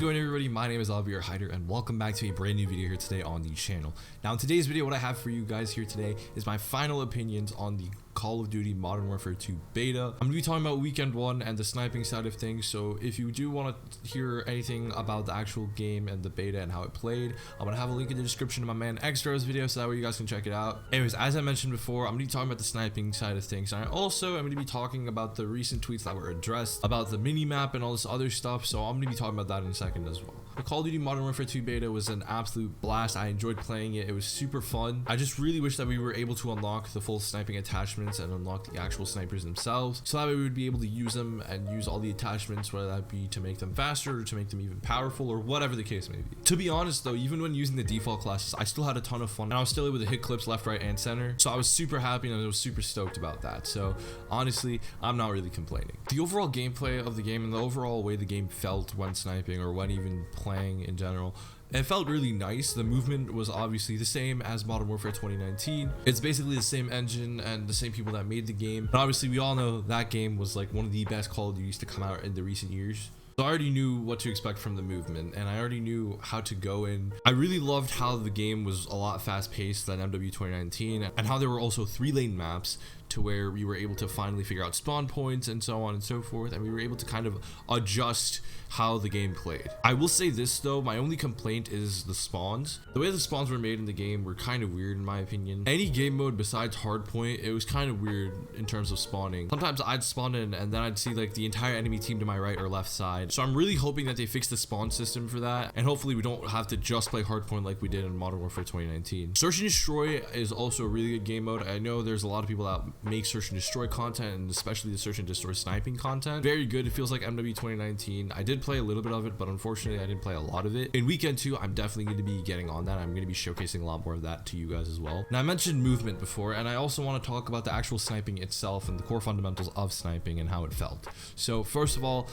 going, everybody? My name is MWII Hyder, and welcome back to a brand new video here today on the channel. Now in today's video, what I have for you guys here today is my final opinions on the Call of Duty Modern Warfare 2 beta. I'm going to be talking about weekend 1 and the sniping side of things, so if you do want to hear anything about the actual game and the beta and how it played, I'm going to have a link in the description to my man Xtro's video so that way you guys can check it out. Anyways, as I mentioned before, I'm going to be talking about the sniping side of things, and I also am going to be talking about the recent tweets that were addressed about the mini-map and all this other stuff, so I'm going to be talking about that in a second as well. The Call of Duty Modern Warfare 2 beta was an absolute blast. I enjoyed playing it. It was super fun. I just really wish that we were able to unlock the full sniping attachments and unlock the actual snipers themselves, so that way we would be able to use them and use all the attachments, whether that be to make them faster or to make them even powerful or whatever the case may be. To be honest though, even when using the default classes, I still had a ton of fun and I was still able to hit clips left, right, and center, so I was super happy and I was super stoked about that. So honestly, I'm not really complaining. The overall gameplay of the game and the overall way the game felt when sniping or when even playing in general, it felt really nice. The movement was obviously the same as Modern Warfare 2019. It's basically the same engine and the same people that made the game. But obviously we all know that game was like one of the best Call of Duties to come out in the recent years. So I already knew what to expect from the movement and I already knew how to go in. I really loved how the game was a lot fast paced than MW 2019 and how there were also 3-lane maps to where we were able to finally figure out spawn points and so on and so forth, and we were able to kind of adjust how the game played. I will say this though, my only complaint is the spawns. The way the spawns were made in the game were kind of weird in my opinion. Any game mode besides hardpoint, it was kind of weird in terms of spawning. Sometimes I'd spawn in and then I'd see like the entire enemy team to my right or left side. So I'm really hoping that they fix the spawn system for that, and hopefully we don't have to just play hardpoint like we did in Modern Warfare 2019. Search and Destroy is also a really good game mode. I know there's a lot of people that make search and destroy content, and especially the search and destroy sniping content. Very good. It feels like MW 2019. I did play a little bit of it, but unfortunately I didn't play a lot of it. In weekend 2, I'm definitely going to be getting on that. I'm going to be showcasing a lot more of that to you guys as well. Now I mentioned movement before, and I also want to talk about the actual sniping itself and the core fundamentals of sniping and how it felt. So first of all,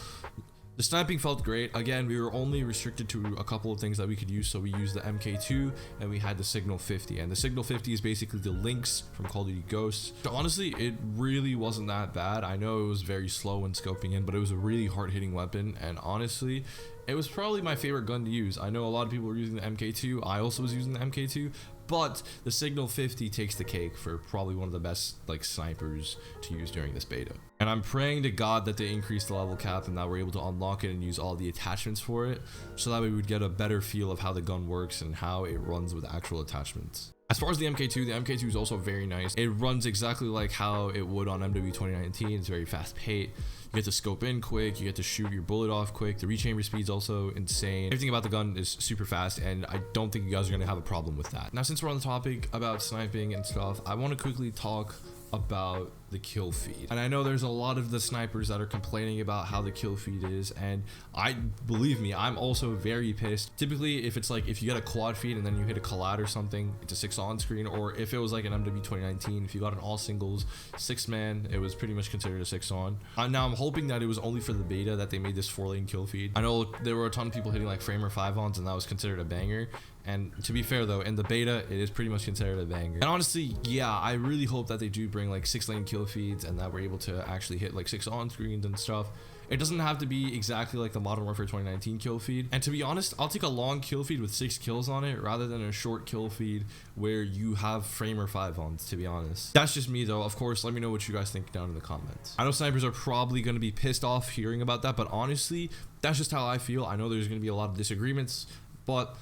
the sniping felt great. Again, we were only restricted to a couple of things that we could use. So we used the MK2 and we had the Signal 50. And the Signal 50 is basically the Lynx from Call of Duty Ghosts. So honestly, it really wasn't that bad. I know it was very slow when scoping in, but it was a really hard-hitting weapon. And honestly, it was probably my favorite gun to use. I know a lot of people were using the MK2. I also was using the MK2. But the Signal 50 takes the cake for probably one of the best like snipers to use during this beta. And I'm praying to God that they increase the level cap and that we're able to unlock it and use all the attachments for it, so that way we would get a better feel of how the gun works and how it runs with actual attachments. As far as the MK2 is also very nice. It runs exactly like how it would on MW 2019. It's very fast paced. You get to scope in quick, you get to shoot your bullet off quick. The rechamber speed's also insane. Everything about the gun is super fast, and I don't think you guys are going to have a problem with that. Now, since we're on the topic about sniping and stuff, I want to quickly talk about the kill feed. And I know there's a lot of the snipers that are complaining about how the kill feed is, and believe me, I'm also very pissed. Typically, if it's like if you get a quad feed and then you hit a collab or something, it's a 6 on screen, or if it was like an MW 2019, if you got an all singles 6-man, it was pretty much considered a 6 on. Now I'm hoping that it was only for the beta that they made this 4-lane kill feed. I know there were a ton of people hitting like framer 5-ons and that was considered a banger. And to be fair though, in the beta, it is pretty much considered a banger. And honestly, yeah, I really hope that they do bring like 6-lane kill feeds and that we're able to actually hit like 6 on screens and stuff. It doesn't have to be exactly like the Modern Warfare 2019 kill feed. And to be honest, I'll take a long kill feed with 6 kills on it rather than a short kill feed where you have framer 5-ons, to be honest. That's just me though. Of course, let me know what you guys think down in the comments. I know snipers are probably going to be pissed off hearing about that, but honestly, that's just how I feel. I know there's going to be a lot of disagreements, but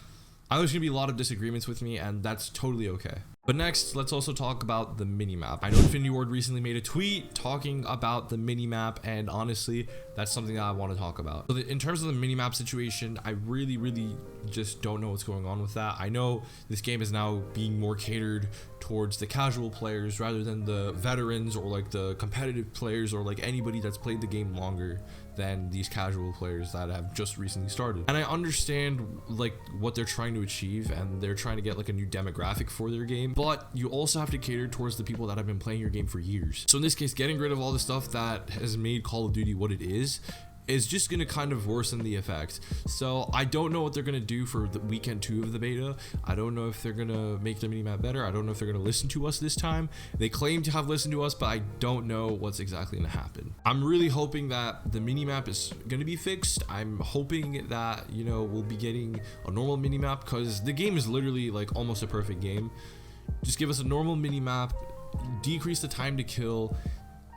I know there's going to be a lot of disagreements with me, and that's totally okay. But next, let's also talk about the minimap. I know Infinity Ward recently made a tweet talking about the minimap, and honestly, that's something that I want to talk about. So in terms of the minimap situation, I really just don't know what's going on with that. I know this game is now being more catered towards the casual players rather than the veterans or like the competitive players or like anybody that's played the game longer than these casual players that have just recently started. And I understand like what they're trying to achieve, and they're trying to get like a new demographic for their game, but you also have to cater towards the people that have been playing your game for years. So in this case, getting rid of all the stuff that has made Call of Duty what it is is just going to kind of worsen the effect. So I don't know what they're going to do for the weekend 2 of the beta. I don't know if they're going to make the minimap better. I don't know if they're going to listen to us this time. They claim to have listened to us, but I don't know what's exactly going to happen. I'm really hoping that the minimap is going to be fixed. I'm hoping that, you know, we'll be getting a normal minimap, because the game is literally like almost a perfect game. Just give us a normal minimap, decrease the time to kill,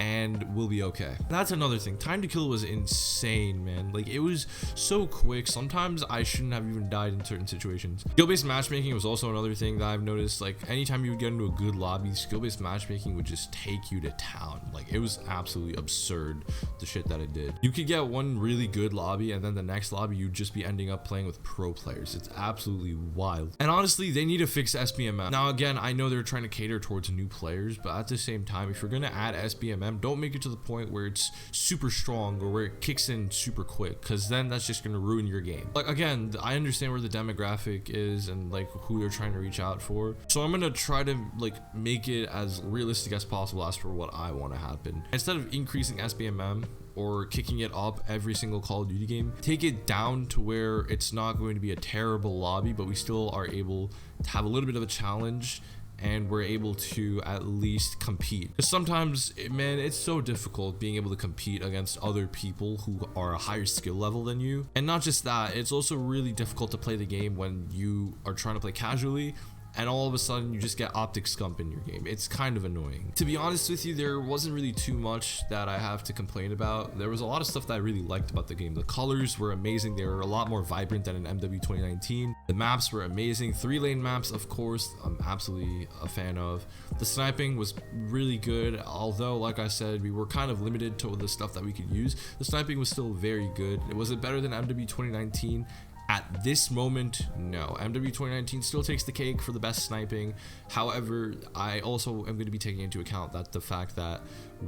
and we'll be okay. That's another thing. Time to kill was insane, man. Like, it was so quick. Sometimes I shouldn't have even died in certain situations. Skill-based matchmaking was also another thing that I've noticed. Like, anytime you would get into a good lobby, skill-based matchmaking would just take you to town. Like, it was absolutely absurd, the shit that it did. You could get one really good lobby, and then the next lobby you'd just be ending up playing with pro players. It's absolutely wild. And honestly, they need to fix SBMM. Now, again, I know they're trying to cater towards new players, but at the same time, if you're gonna add SBMM, don't make it to the point where it's super strong or where it kicks in super quick, because then that's just going to ruin your game. Like, again, I understand where the demographic is and like who they're trying to reach out for, so I'm going to try to like make it as realistic as possible as for what I want to happen. Instead of increasing SBMM or kicking it up every single Call of Duty game, take it down to where it's not going to be a terrible lobby, but we still are able to have a little bit of a challenge, and we're able to at least compete. Because sometimes, man, it's so difficult being able to compete against other people who are a higher skill level than you. And not just that, it's also really difficult to play the game when you are trying to play casually, and all of a sudden you just get optic scump in your game. It's kind of annoying. To be honest with you, there wasn't really too much that I have to complain about. There was a lot of stuff that I really liked about the game. The colors were amazing. They were a lot more vibrant than in MWII 2019. The maps were amazing. 3-lane maps, of course, I'm absolutely a fan of. The sniping was really good, although, like I said, we were kind of limited to the stuff that we could use. The sniping was still very good. Was it better than MWII 2019? At this moment, no. MWII 2019 still takes the cake for the best sniping. However, I also am going to be taking into account that the fact that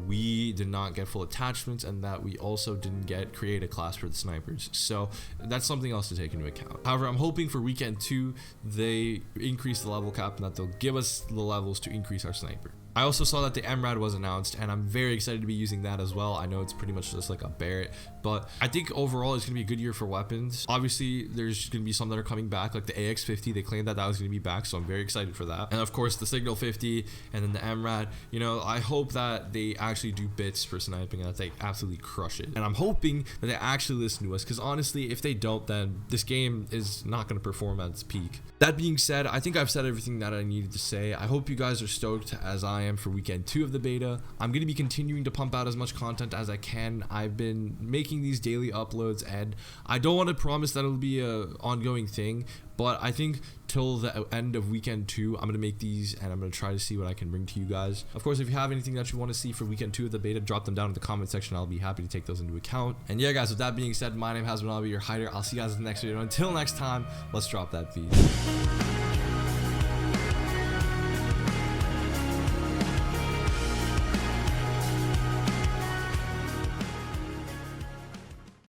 we did not get full attachments and that we also didn't create a class for the snipers. So that's something else to take into account. However, I'm hoping for weekend 2, they increase the level cap and that they'll give us the levels to increase our sniper. I also saw that the MWII was announced, and I'm very excited to be using that as well. I know it's pretty much just like a Barrett, but I think overall it's going to be a good year for weapons. Obviously, there's going to be some that are coming back, like the AX50. They claimed that was going to be back, so I'm very excited for that. And of course, the Signal 50, and then the MWII. You know, I hope that they actually do bits for sniping and that they absolutely crush it. And I'm hoping that they actually listen to us, because honestly, if they don't, then this game is not going to perform at its peak. That being said, I think I've said everything that I needed to say. I hope you guys are stoked as I am for weekend 2 of the beta. I'm going to be continuing to pump out as much content as I can. I've been making these daily uploads, and I don't want to promise that it'll be a ongoing thing, but I think till the end of weekend 2, I'm going to make these, and I'm going to try to see what I can bring to you guys. Of course, if you have anything that you want to see for weekend 2 of the beta, drop them down in the comment section. I'll be happy to take those into account. And yeah, guys, with that being said, my name has been MWII, your Hyder. I'll see you guys in the next video. Until next time, let's drop that beat.